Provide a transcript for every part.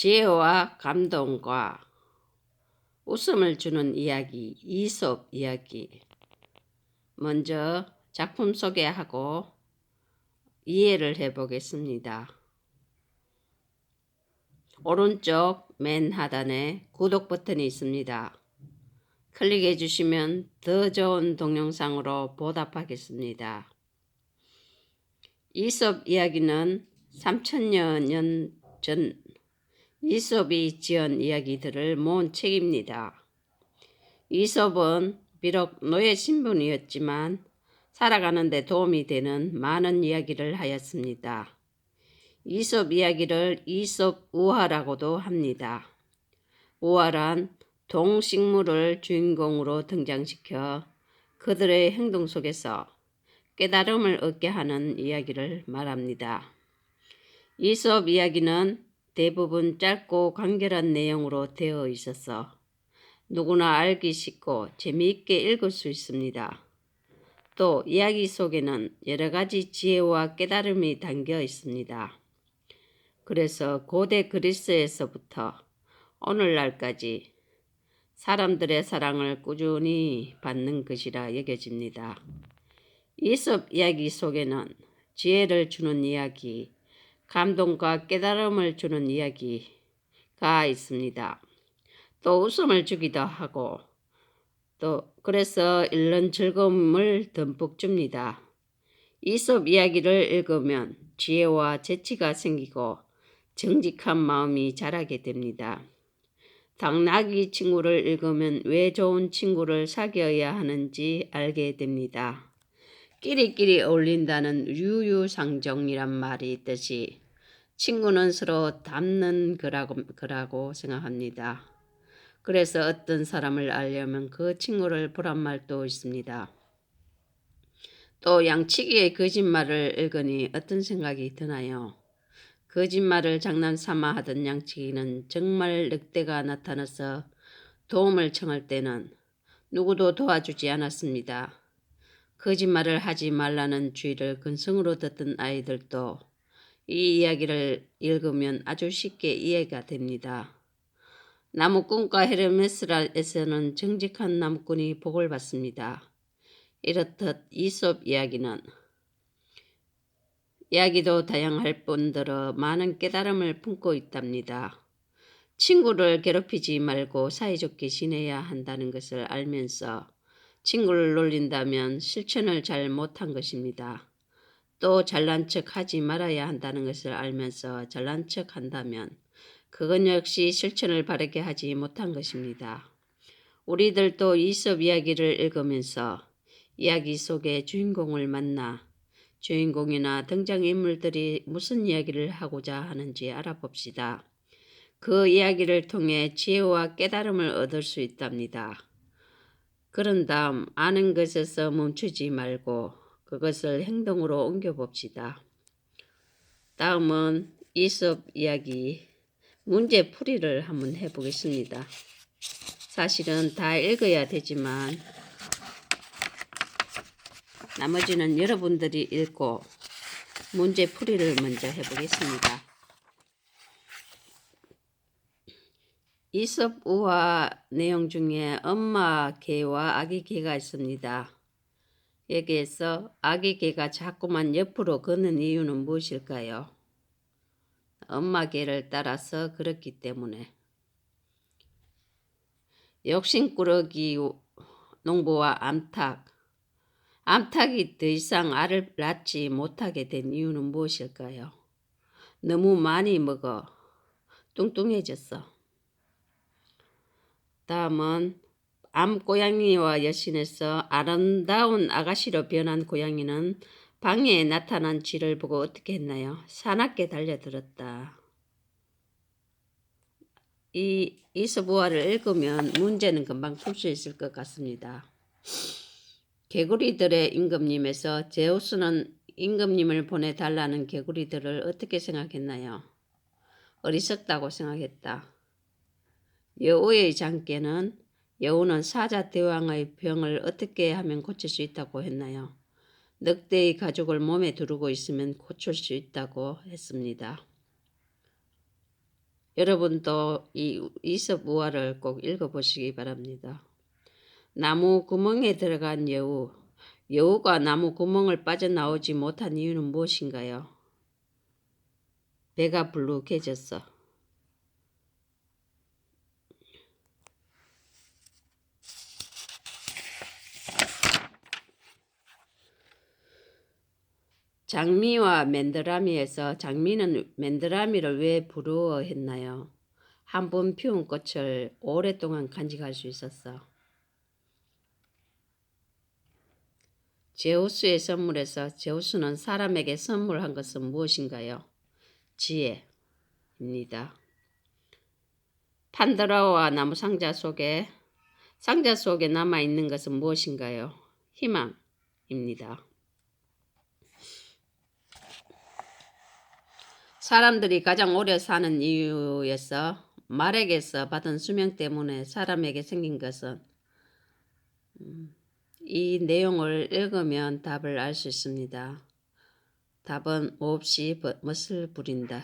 지혜와 감동과 웃음을 주는 이야기, 이솝 이야기. 먼저 작품 소개하고 이해를 해보겠습니다. 오른쪽 맨 하단에 구독 버튼이 있습니다. 클릭해 주시면 더 좋은 동영상으로 보답하겠습니다. 이솝 이야기는 3000여 년 전 이솝이 지은 이야기들을 모은 책입니다. 이솝은 비록 노예 신분이었지만 살아가는 데 도움이 되는 많은 이야기를 하였습니다. 이솝 이야기를 이솝 우화라고도 합니다. 우화란 동식물을 주인공으로 등장시켜 그들의 행동 속에서 깨달음을 얻게 하는 이야기를 말합니다. 이솝 이야기는 대부분 짧고 간결한 내용으로 되어 있어서 누구나 알기 쉽고 재미있게 읽을 수 있습니다. 또 이야기 속에는 여러 가지 지혜와 깨달음이 담겨 있습니다. 그래서 고대 그리스에서부터 오늘날까지 사람들의 사랑을 꾸준히 받는 것이라 여겨집니다. 이솝 이야기 속에는 지혜를 주는 이야기, 감동과 깨달음을 주는 이야기가 있습니다. 또 웃음을 주기도 하고 또 그래서 읽는 즐거움을 듬뿍 줍니다. 이솝 이야기를 읽으면 지혜와 재치가 생기고 정직한 마음이 자라게 됩니다. 당나귀 친구를 읽으면 왜 좋은 친구를 사귀어야 하는지 알게 됩니다. 끼리끼리 어울린다는 유유상종이란 말이 있듯이 친구는 서로 닮는 거라고 생각합니다. 그래서 어떤 사람을 알려면 그 친구를 보란 말도 있습니다. 또 양치기의 거짓말을 읽으니 어떤 생각이 드나요? 거짓말을 장난삼아 하던 양치기는 정말 늑대가 나타나서 도움을 청할 때는 누구도 도와주지 않았습니다. 거짓말을 하지 말라는 주의를 근성으로 듣던 아이들도 이 이야기를 읽으면 아주 쉽게 이해가 됩니다. 나무꾼과 헤르메스라에서는 정직한 나무꾼이 복을 받습니다. 이렇듯 이솝 이야기도 다양할 뿐더러 많은 깨달음을 품고 있답니다. 친구를 괴롭히지 말고 사이좋게 지내야 한다는 것을 알면서 친구를 놀린다면 실천을 잘 못한 것입니다. 또 잘난 척 하지 말아야 한다는 것을 알면서 잘난 척 한다면 그건 역시 실천을 바르게 하지 못한 것입니다. 우리들도 이솝 이야기를 읽으면서 이야기 속의 주인공을 만나 주인공이나 등장인물들이 무슨 이야기를 하고자 하는지 알아봅시다. 그 이야기를 통해 지혜와 깨달음을 얻을 수 있답니다. 그런 다음 아는 것에서 멈추지 말고 그것을 행동으로 옮겨봅시다. 다음은 이솝 이야기 문제풀이를 한번 해보겠습니다. 사실은 다 읽어야 되지만 나머지는 여러분들이 읽고 문제풀이를 먼저 해보겠습니다. 이솝 우화 내용 중에 엄마 개와 아기 개가 있습니다. 여기에서 아기 개가 자꾸만 옆으로 걷는 이유는 무엇일까요? 엄마 개를 따라서 그렇기 때문에. 욕심꾸러기 농부와 암탉이 더 이상 알을 낳지 못하게 된 이유는 무엇일까요? 너무 많이 먹어 뚱뚱해졌어. 다음은 암고양이와 여신에서 아름다운 아가씨로 변한 고양이는 방해에 나타난 쥐를 보고 어떻게 했나요? 사납게 달려들었다. 이 이솝 우화를 읽으면 문제는 금방 풀 수 있을 것 같습니다. 개구리들의 임금님에서 제우스는 임금님을 보내달라는 개구리들을 어떻게 생각했나요? 어리석다고 생각했다. 여우의 장께는 여우는 사자 대왕의 병을 어떻게 하면 고칠 수 있다고 했나요? 늑대의 가죽을 몸에 두르고 있으면 고칠 수 있다고 했습니다. 여러분도 이 이솝 우화를 꼭 읽어보시기 바랍니다. 나무 구멍에 들어간 여우. 여우가 나무 구멍을 빠져나오지 못한 이유는 무엇인가요? 배가 불룩해졌어. 장미와 맨드라미에서 장미는 맨드라미를 왜 부러워했나요? 한 번 피운 꽃을 오랫동안 간직할 수 있었어. 제우스의 선물에서 제우스는 사람에게 선물한 것은 무엇인가요? 지혜입니다. 판도라와 나무 상자 속에 남아있는 것은 무엇인가요? 희망입니다. 사람들이 가장 오래 사는 이유에서 말에게서 받은 수명 때문에 사람에게 생긴 것은 이 내용을 읽으면 답을 알 수 있습니다. 답은 몹시 멋을 부린다.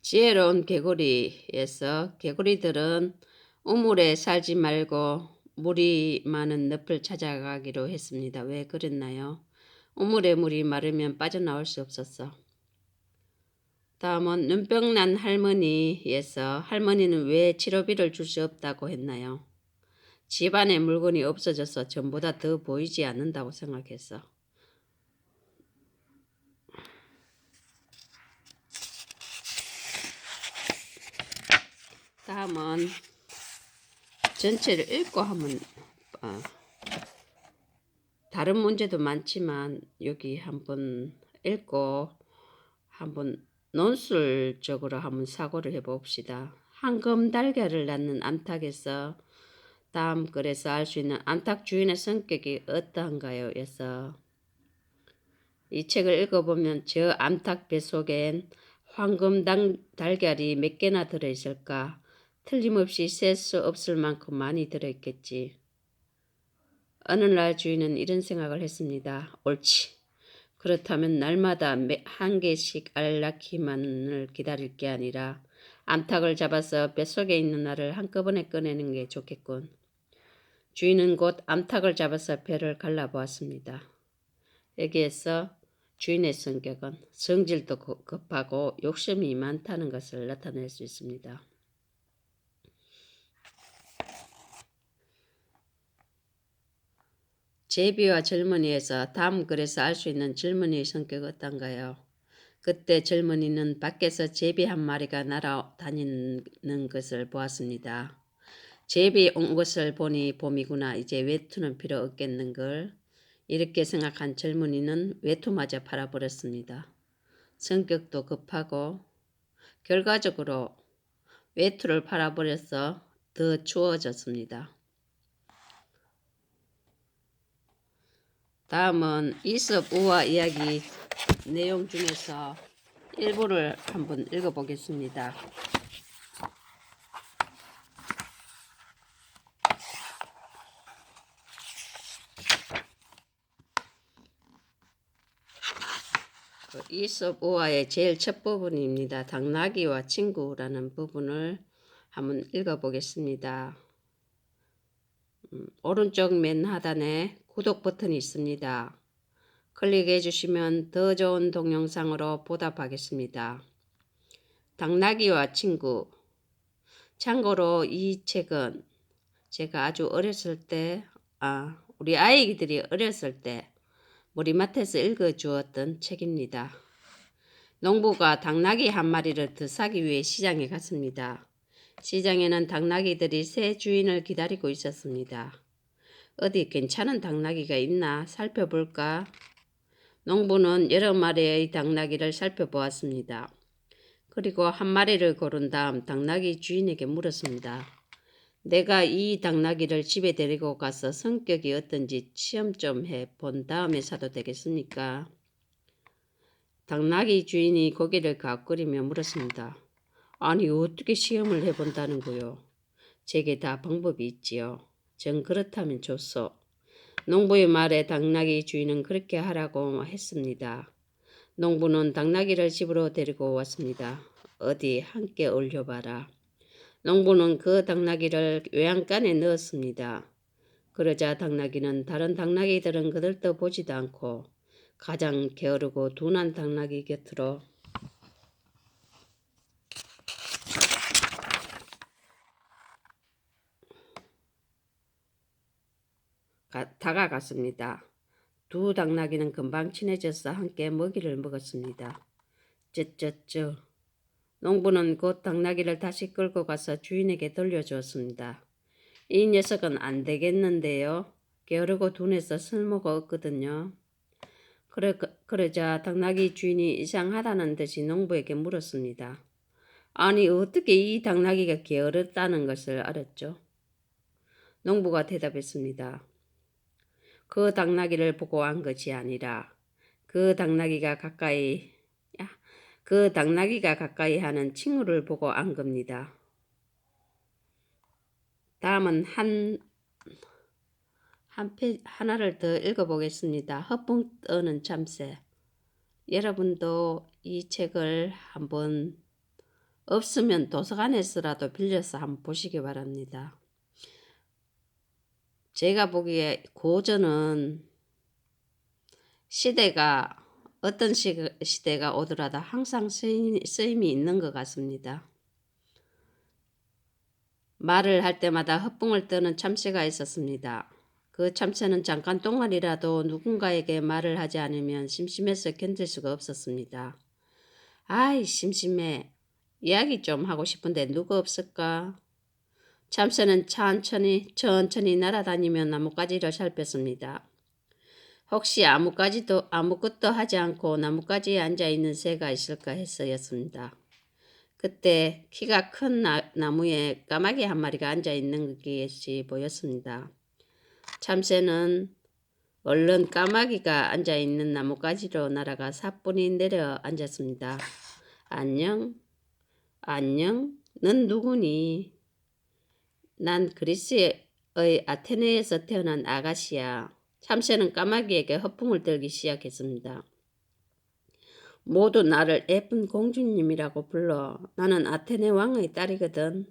지혜로운 개구리에서 개구리들은 우물에 살지 말고 물이 많은 늪을 찾아가기로 했습니다. 왜 그랬나요? 우물에 물이 마르면 빠져나올 수 없었어. 다음은 눈병난 할머니에서 할머니는 왜 치료비를 줄 수 없다고 했나요? 집안에 물건이 없어져서 전보다 더 보이지 않는다고 생각했어. 다음은 전체를 읽고 하면 다른 문제도 많지만 여기 한번 읽고 한번 논술적으로 한번 사고를 해봅시다. 황금 달걀을 낳는 암탉에서 다음 글에서 알 수 있는 암탉 주인의 성격이 어떠한가요? 에서 이 책을 읽어보면 저 암탉 뱃속엔 황금 달걀이 몇 개나 들어있을까? 틀림없이 셀 수 없을 만큼 많이 들어있겠지. 어느 날 주인은 이런 생각을 했습니다. 옳지. 그렇다면 날마다 한 개씩 알 낳기만을 기다릴 게 아니라 암탉을 잡아서 뱃속에 있는 알을 한꺼번에 꺼내는 게 좋겠군. 주인은 곧 암탉을 잡아서 배를 갈라보았습니다. 여기에서 주인의 성격은 성질도 급하고 욕심이 많다는 것을 나타낼 수 있습니다. 제비와 젊은이에서 다음 글에서 알 수 있는 젊은이의 성격이 어떤가요? 그때 젊은이는 밖에서 제비 한 마리가 날아다니는 것을 보았습니다. 제비 온 것을 보니 봄이구나. 이제 외투는 필요 없겠는걸. 이렇게 생각한 젊은이는 외투마저 팔아버렸습니다. 성격도 급하고 결과적으로 외투를 팔아버려서 더 추워졌습니다. 다음은 이솝 우화 이야기 내용 중에서 일부를 한번 읽어보겠습니다. 이솝 우화의 제일 첫 부분입니다. 당나귀와 친구라는 부분을 한번 읽어보겠습니다. 오른쪽 맨 하단에 구독 버튼이 있습니다. 클릭해 주시면 더 좋은 동영상으로 보답하겠습니다. 당나귀와 친구. 참고로 이 책은 제가 아주 어렸을 때, 우리 아이들이 어렸을 때 머리맡에서 읽어주었던 책입니다. 농부가 당나귀 한 마리를 더 사기 위해 시장에 갔습니다. 시장에는 당나귀들이 새 주인을 기다리고 있었습니다. 어디 괜찮은 당나귀가 있나 살펴볼까? 농부는 여러 마리의 당나귀를 살펴보았습니다. 그리고 한 마리를 고른 다음 당나귀 주인에게 물었습니다. 내가 이 당나귀를 집에 데리고 가서 성격이 어떤지 시험 좀 해 본 다음에 사도 되겠습니까? 당나귀 주인이 고개를 가꾸리며 물었습니다. 아니 어떻게 시험을 해본다는 거요? 제게 다 방법이 있지요. 전 그렇다면 좋소. 농부의 말에 당나귀 주인은 그렇게 하라고 했습니다. 농부는 당나귀를 집으로 데리고 왔습니다. 어디 함께 올려봐라. 농부는 그 당나귀를 외양간에 넣었습니다. 그러자 당나귀는 다른 당나귀들은 그들도 보지도 않고 가장 게으르고 둔한 당나귀 곁으로 다가갔습니다. 두 당나귀는 금방 친해져서 함께 먹이를 먹었습니다. 쯧쯧쯧. 농부는 곧 당나귀를 다시 끌고 가서 주인에게 돌려주었습니다. 이 녀석은 안 되겠는데요. 게으르고 둔해서 쓸모가 없거든요. 그러자 당나귀 주인이 이상하다는 듯이 농부에게 물었습니다. 아니 어떻게 이 당나귀가 게으르다는 것을 알았죠? 농부가 대답했습니다. 그 당나귀를 보고 한 것이 아니라 그 당나귀가 가까이 하는 친구를 보고 안 겁니다. 다음은 하나를 더 읽어보겠습니다. 허풍 떠는 참새. 여러분도 이 책을 한번 없으면 도서관에서라도 빌려서 한번 보시기 바랍니다. 제가 보기에 고전은 시대가 어떤 시대가 오더라도 항상 쓰임이 있는 것 같습니다. 말을 할 때마다 허풍을 떠는 참새가 있었습니다. 그 참새는 잠깐 동안이라도 누군가에게 말을 하지 않으면 심심해서 견딜 수가 없었습니다. 아이 심심해. 이야기 좀 하고 싶은데 누구 없을까? 참새는 천천히 날아다니며 나뭇가지를 살폈습니다. 혹시 아무것도 하지 않고 나뭇가지에 앉아있는 새가 있을까 해서였습니다. 그때 키가 큰 나무에 까마귀 한 마리가 앉아있는 것이 보였습니다. 참새는 얼른 까마귀가 앉아있는 나뭇가지로 날아가 사뿐히 내려 앉았습니다. 안녕? 넌 누구니? 난 그리스의 아테네에서 태어난 아가씨야. 참새는 까마귀에게 허풍을 떨기 시작했습니다. 모두 나를 예쁜 공주님이라고 불러. 나는 아테네 왕의 딸이거든.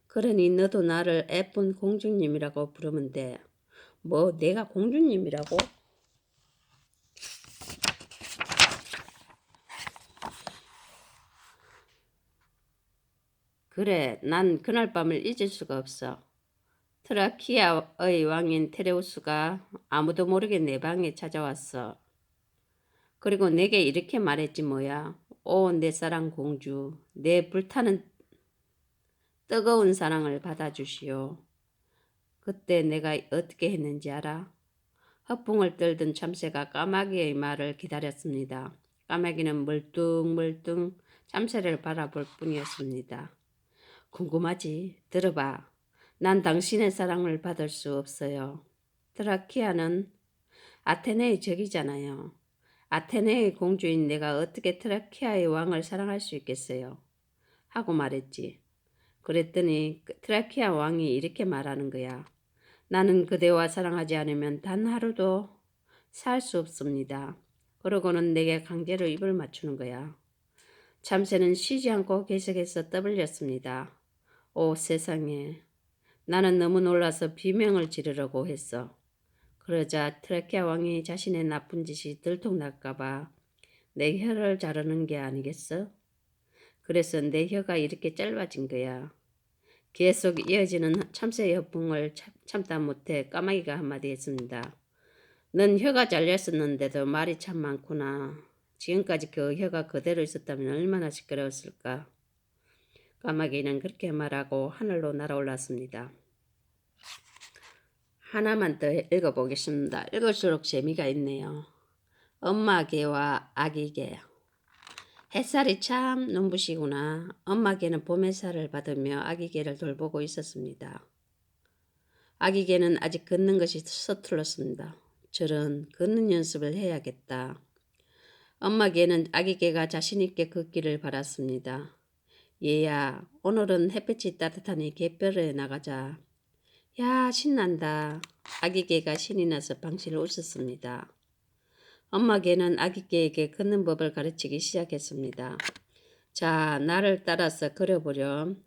그러니 너도 나를 예쁜 공주님이라고 부르면 돼. 뭐 내가 공주님이라고? 그래, 난 그날 밤을 잊을 수가 없어. 트라키아의 왕인 테레우스가 아무도 모르게 내 방에 찾아왔어. 그리고 내게 이렇게 말했지 뭐야. 오, 내 사랑 공주, 내 불타는 뜨거운 사랑을 받아주시오. 그때 내가 어떻게 했는지 알아? 허풍을 떨던 참새가 까마귀의 말을 기다렸습니다. 까마귀는 멀뚱멀뚱 참새를 바라볼 뿐이었습니다. 궁금하지? 들어봐. 난 당신의 사랑을 받을 수 없어요. 트라키아는 아테네의 적이잖아요. 아테네의 공주인 내가 어떻게 트라키아의 왕을 사랑할 수 있겠어요? 하고 말했지. 그랬더니 트라키아 왕이 이렇게 말하는 거야. 나는 그대와 사랑하지 않으면 단 하루도 살 수 없습니다. 그러고는 내게 강제로 입을 맞추는 거야. 참새는 쉬지 않고 계속해서 떠벌렸습니다. 오 세상에. 나는 너무 놀라서 비명을 지르려고 했어. 그러자 트라키아 왕이 자신의 나쁜 짓이 들통날까봐 내 혀를 자르는 게 아니겠어? 그래서 내 혀가 이렇게 짧아진 거야. 계속 이어지는 참새의 허풍을 참다 못해 까마귀가 한마디 했습니다. 넌 혀가 잘렸었는데도 말이 참 많구나. 지금까지 그 혀가 그대로 있었다면 얼마나 시끄러웠을까. 까마귀는 그렇게 말하고 하늘로 날아올랐습니다. 하나만 더 읽어보겠습니다. 읽을수록 재미가 있네요. 엄마 개와 아기 개. 햇살이 참 눈부시구나. 엄마 개는 봄 햇살을 받으며 아기 개를 돌보고 있었습니다. 아기 개는 아직 걷는 것이 서툴렀습니다. 저런 걷는 연습을 해야겠다. 엄마 개는 아기 개가 자신 있게 걷기를 바랐습니다. 얘야, 오늘은 햇빛이 따뜻하니 갯벌에 나가자. 야, 신난다. 아기 개가 신이 나서 방실 웃었습니다. 엄마 개는 아기 개에게 걷는 법을 가르치기 시작했습니다. 자, 나를 따라서 걸어보렴.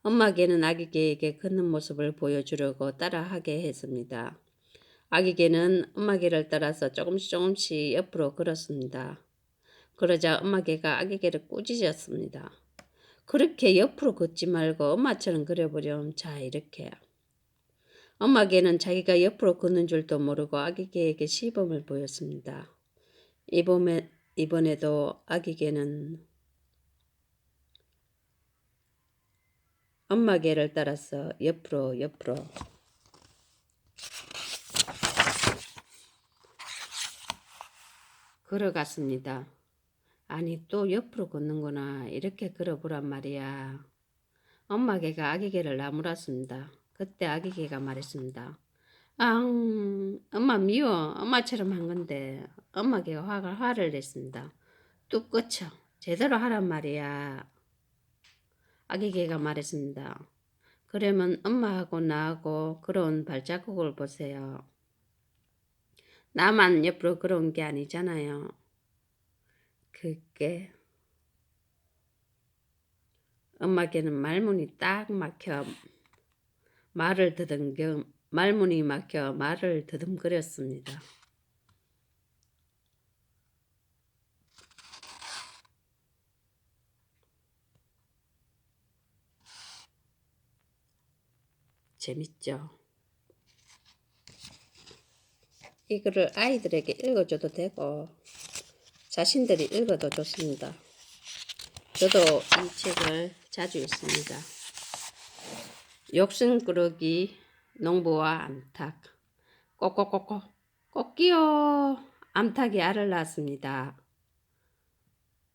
엄마 개는 아기 개에게 걷는 모습을 보여주려고 따라하게 했습니다. 아기 개는 엄마 개를 따라서 조금씩 옆으로 걸었습니다. 그러자 엄마 개가 아기 개를 꾸짖었습니다. 그렇게 옆으로 걷지 말고 엄마처럼 걸어보렴. 자, 이렇게. 엄마 개는 자기가 옆으로 걷는 줄도 모르고 아기 개에게 시범을 보였습니다. 이번에도 아기 개는 엄마 개를 따라서 옆으로 걸어갔습니다. 아니, 또 옆으로 걷는구나. 이렇게 걸어보란 말이야. 엄마 개가 아기 개를 나무랐습니다. 그때 아기 개가 말했습니다. 엄마 미워. 엄마처럼 한 건데. 엄마 개가 화를 냈습니다. 뚝 꺼쳐. 제대로 하란 말이야. 아기 개가 말했습니다. 그러면 엄마하고 나하고 걸어온 발자국을 보세요. 나만 옆으로 걸어온 게 아니잖아요. 그게 엄마 개는 말문이 딱 막혀 말문이 막혀 말을 더듬거렸습니다. 재밌죠? 이거를 아이들에게 읽어줘도 되고 자신들이 읽어도 좋습니다. 저도 이 책을 자주 읽습니다. 욕심꾸러기 농부와 암탉. 꼬꼬꼬꼬 꼬끼요. 암탉이 알을 낳았습니다.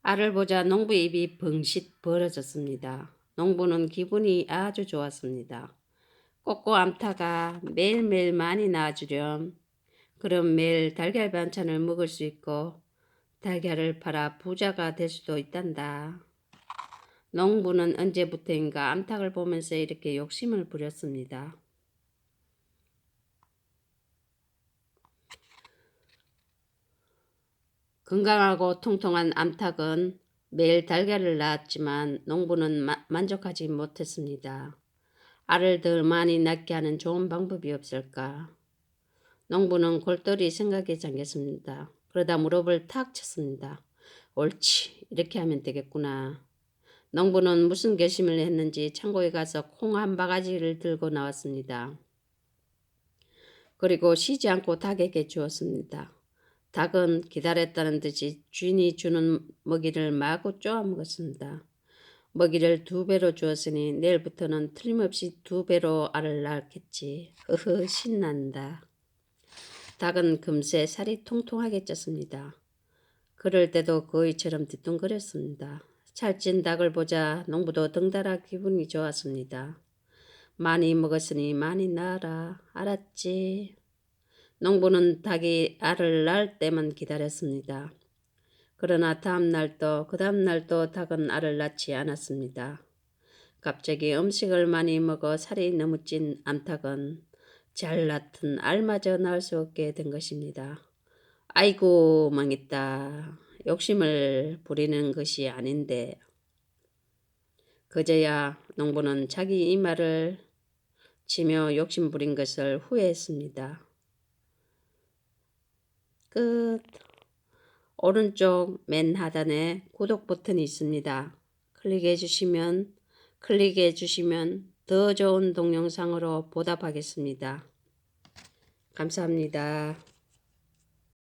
알을 보자 농부의 입이 벙싯 벌어졌습니다. 농부는 기분이 아주 좋았습니다. 꼬꼬 암탉아, 매일매일 많이 낳아주렴. 그럼 매일 달걀 반찬을 먹을 수 있고 달걀을 팔아 부자가 될 수도 있단다. 농부는 언제부터인가 암탉을 보면서 이렇게 욕심을 부렸습니다. 건강하고 통통한 암탉은 매일 달걀을 낳았지만 농부는 만족하지 못했습니다. 알을 더 많이 낳게 하는 좋은 방법이 없을까? 농부는 골똘히 생각에 잠겼습니다. 그러다 무릎을 탁 쳤습니다. 옳지, 이렇게 하면 되겠구나. 농부는 무슨 결심을 했는지 창고에 가서 콩 한 바가지를 들고 나왔습니다. 그리고 쉬지 않고 닭에게 주었습니다. 닭은 기다렸다는 듯이 주인이 주는 먹이를 마구 쪼아 먹었습니다. 먹이를 2배로 주었으니 내일부터는 틀림없이 2배로 알을 낳겠지. 흐흐, 신난다. 닭은 금세 살이 통통하게 쪘습니다. 그럴 때도 거위처럼 뒤뚱거렸습니다. 살찐 닭을 보자 농부도 덩달아 기분이 좋았습니다. 많이 먹었으니 많이 낳아라. 알았지? 농부는 닭이 알을 낳을 때만 기다렸습니다. 그러나 그 다음 날도 닭은 알을 낳지 않았습니다. 갑자기 음식을 많이 먹어 살이 너무 찐 암탉은 잘 낳던 알마저 낳을 수 없게 된 것입니다. 아이고, 망했다. 욕심을 부리는 것이 아닌데. 그제야 농부는 자기 이마를 치며 욕심 부린 것을 후회했습니다. 끝. 오른쪽 맨 하단에 구독 버튼이 있습니다. 클릭해 주시면 더 좋은 동영상으로 보답하겠습니다. 감사합니다.